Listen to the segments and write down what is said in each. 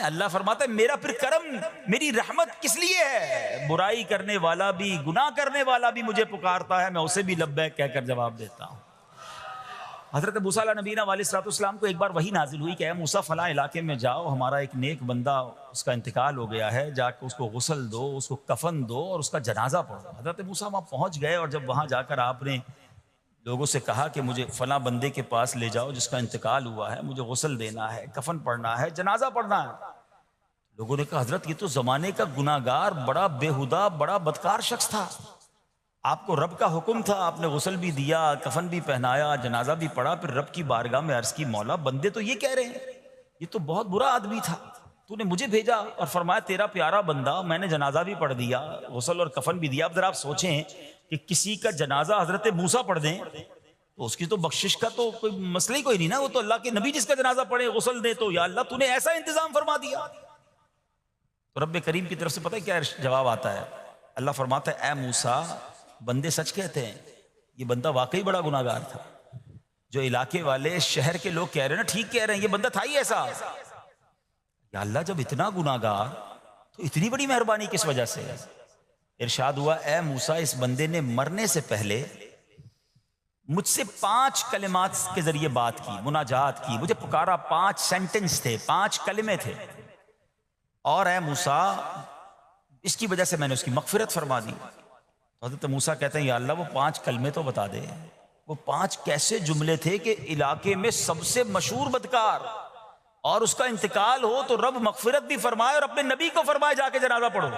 اللہ فرماتا ہے میرا پھر کرم، میری رحمت کس لیے ہے؟ برائی کرنے والا بھی، گناہ کرنے والا بھی مجھے پکارتا ہے، میں اسے بھی لبیک کہہ کر جواب دیتا ہوں۔ حضرت موسیٰ علیہ نبینا علیہ الصلوۃ والسلام کو ایک بار وحی نازل ہوئی کہ اے موسیٰ فلاں علاقے میں جاؤ، ہمارا ایک نیک بندہ اس کا انتقال ہو گیا ہے، جا کے اس کو غسل دو، اس کو کفن دو اور اس کا جنازہ پڑھو۔ حضرت موسیٰ وہاں پہنچ گئے اور جب وہاں جا کر آپ نے لوگوں سے کہا کہ مجھے فلاں بندے کے پاس لے جاؤ جس کا انتقال ہوا ہے، مجھے غسل دینا ہے، کفن پڑھنا ہے، جنازہ پڑھنا ہے، لوگوں نے کہا حضرت یہ تو زمانے کا گناہ گار، بڑا بےہودہ، بڑا بدکار شخص تھا، آپ کو رب کا حکم تھا، آپ نے غسل بھی دیا، کفن بھی پہنایا، جنازہ بھی پڑھا، پھر رب کی بارگاہ میں عرض کی مولا بندے تو یہ کہہ رہے ہیں یہ تو بہت برا آدمی تھا، تو نے مجھے بھیجا اور فرمایا تیرا پیارا بندہ، میں نے جنازہ بھی پڑھ دیا، غسل اور کفن بھی دیا۔ اب ذرا آپ سوچیں کہ کسی کا جنازہ حضرت موسیٰ پڑھ دیں تو اس کی تو بخشش کا تو کوئی مسئلہ ہی کوئی نہیں نا، وہ تو اللہ کے نبی جس کا جنازہ پڑھے غسل دے، تو یا اللہ تو نے ایسا انتظام فرما دیا۔ تو رب کریم کی طرف سے پتہ ہے کیا جواب آتا ہے؟ اللہ فرماتا ہے اے موسیٰ بندے سچ کہتے ہیں، یہ بندہ واقعی بڑا گناہ گار تھا، جو علاقے والے شہر کے لوگ کہہ رہے ہیں نا ٹھیک کہہ رہے ہیں، یہ بندہ تھا ہی ایسا۔ یا اللہ جب اتنا گناہ گار تو اتنی بڑی مہربانی کس وجہ سے؟ ارشاد ہوا اے موسیٰ اس بندے نے مرنے سے پہلے مجھ سے 5 کلمات کے ذریعے بات کی، مناجات کی، مجھے پکارا، 5 سینٹنس تھے، 5 کلمے تھے، اور اے موسیٰ اس کی وجہ سے میں نے اس کی مغفرت فرما دی۔ تو حضرت موسیٰ کہتے ہیں یا اللہ وہ 5 کلمے تو بتا دے، وہ 5 کیسے جملے تھے کہ علاقے میں سب سے مشہور بدکار اور اس کا انتقال ہو تو رب مغفرت بھی فرمائے اور اپنے نبی کو فرمائے جا کے جنازہ پڑھو۔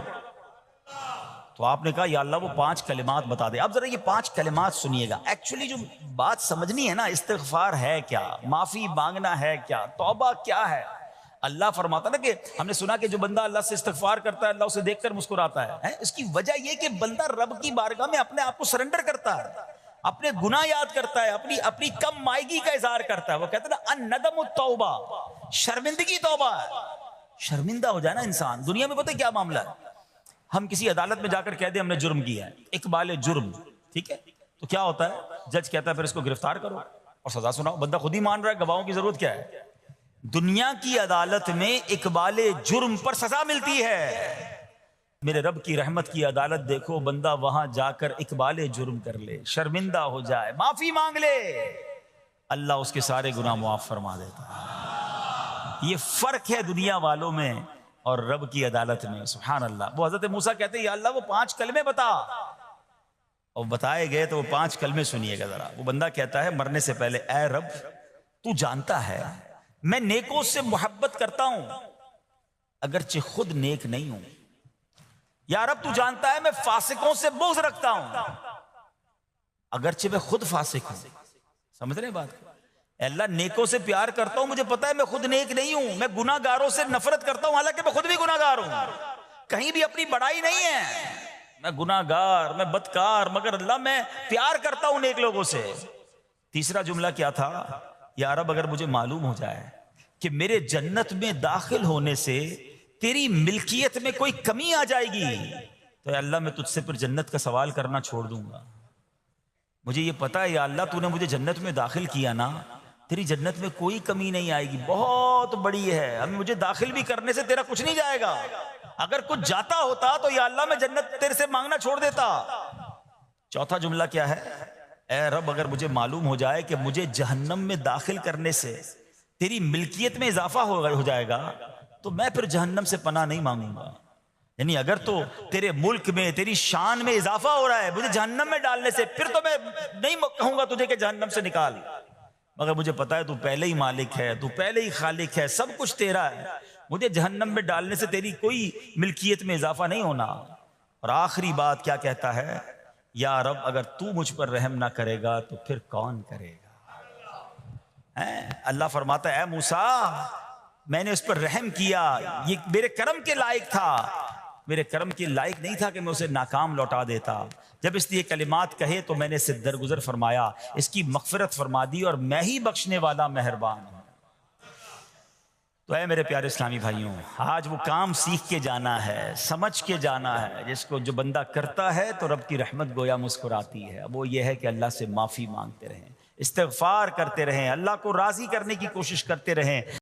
تو آپ نے کہا یا اللہ وہ 5 کلمات بتا دے۔ اب ذرا یہ 5 کلمات سنیے گا، ایکچولی جو بات سمجھنی ہے نا، استغفار ہے کیا، معافی مانگنا ہے کیا، توبہ کیا ہے۔ اللہ فرماتا نا کہ ہم نے سنا کہ جو بندہ اللہ سے استغفار کرتا ہے اللہ اسے دیکھ کر مسکراتا ہے، اس کی وجہ یہ کہ بندہ رب کی بارگاہ میں اپنے آپ کو سرنڈر کرتا ہے، اپنے گناہ یاد کرتا ہے، اپنی کم مائگی کا اظہار کرتا ہے۔ وہ کہتے ہیں نا الندم التوبہ، شرمندگی توبہ ہے۔ شرمندہ ہو جائے نا انسان۔ دنیا میں پتہ کیا معاملہ ہے، ہم کسی عدالت میں جا کر کہہ دیں ہم نے جرم کیا ہے، اقبال جرم، ٹھیک ہے، تو کیا ہوتا ہے، جج کہتا ہے پھر اس کو گرفتار کرو اور سزا سناؤ، بندہ خود ہی مان رہا ہے، گواہوں کی ضرورت کیا ہے۔ دنیا کی عدالت میں اقبال جرم پر سزا ملتی ہے، میرے رب کی رحمت کی عدالت دیکھو، بندہ وہاں جا کر اقبال جرم کر لے، شرمندہ ہو جائے، معافی مانگ لے، اللہ اس کے سارے گناہ معاف فرما دیتا ہے۔ یہ فرق ہے دنیا والوں میں اور رب کی عدالت میں، سبحان اللہ۔ وہ حضرت موسیٰ کہتے ہیں یا اللہ وہ 5 کلمے بتا، اور بتائے گئے تو وہ 5 کلمے سنیے گا ذرا۔ وہ بندہ کہتا ہے مرنے سے پہلے اے رب تو جانتا ہے میں نیکوں سے محبت کرتا ہوں اگرچہ خود نیک نہیں ہوں، یا رب تو جانتا ہے میں فاسقوں سے بغض رکھتا ہوں اگرچہ میں خود فاسق ہوں۔ سمجھ رہے ہیں بات کو؟ اے اللہ نیکوں سے پیار کرتا ہوں، مجھے پتا ہے میں خود نیک نہیں ہوں، میں گناہ گاروں سے نفرت کرتا ہوں حالانکہ میں خود بھی گناہ گار ہوں، کہیں بھی اپنی بڑائی نہیں ہے، میں گناہ گار، میں بدکار، مگر اللہ میں پیار کرتا ہوں نیک لوگوں سے۔ تیسرا جملہ کیا تھا، یا رب اگر مجھے معلوم ہو جائے کہ میرے جنت میں داخل ہونے سے تیری ملکیت میں کوئی کمی آ جائے گی تو اے اللہ میں تجھ سے پھر جنت کا سوال کرنا چھوڑ دوں گا۔ مجھے یہ پتا ہے یا اللہ تو نے مجھے جنت میں داخل کیا نا، تیری جنت میں کوئی کمی نہیں آئے گی، بہت بڑی ہے، ہمیں مجھے داخل بھی کرنے سے تیرا کچھ نہیں جائے گا، اگر کچھ جاتا ہوتا تو یا اللہ میں جنت تیرے سے مانگنا چھوڑ دیتا۔ چوتھا جملہ کیا ہے، اے رب اگر مجھے معلوم ہو جائے کہ مجھے جہنم میں داخل کرنے سے تیری ملکیت میں اضافہ ہو جائے گا تو میں پھر جہنم سے پناہ نہیں مانگوں گا، یعنی اگر تو تیرے ملک میں تیری شان میں اضافہ ہو رہا ہے مجھے جہنم میں ڈالنے سے، پھر تو میں نہیں کہوں گا تجھے کہ جہنم سے نکال، مگر مجھے پتا ہے تو پہلے ہی مالک ہے، تو پہلے ہی خالق ہے، سب کچھ تیرا ہے، مجھے جہنم میں ڈالنے سے تیری کوئی ملکیت میں اضافہ نہیں ہونا۔ اور آخری بات کیا کہتا ہے، یا رب اگر تو مجھ پر رحم نہ کرے گا تو پھر کون کرے گا۔ اللہ فرماتا ہے اے موسیٰ میں نے اس پر رحم کیا، یہ میرے کرم کے لائق تھا، میرے کرم کے لائق نہیں تھا کہ میں اسے ناکام لوٹا دیتا، جب اس نے یہ کلمات کہے تو میں نے اسے درگزر فرمایا، اس کی مغفرت فرما دی اور میں ہی بخشنے والا مہربان ہوں۔ تو اے میرے پیارے اسلامی بھائیوں، آج وہ کام سیکھ کے جانا ہے، سمجھ کے جانا ہے، جس کو جو بندہ کرتا ہے تو رب کی رحمت گویا مسکراتی ہے۔ وہ یہ ہے کہ اللہ سے معافی مانگتے رہیں، استغفار کرتے رہیں، اللہ کو راضی کرنے کی کوشش کرتے رہیں۔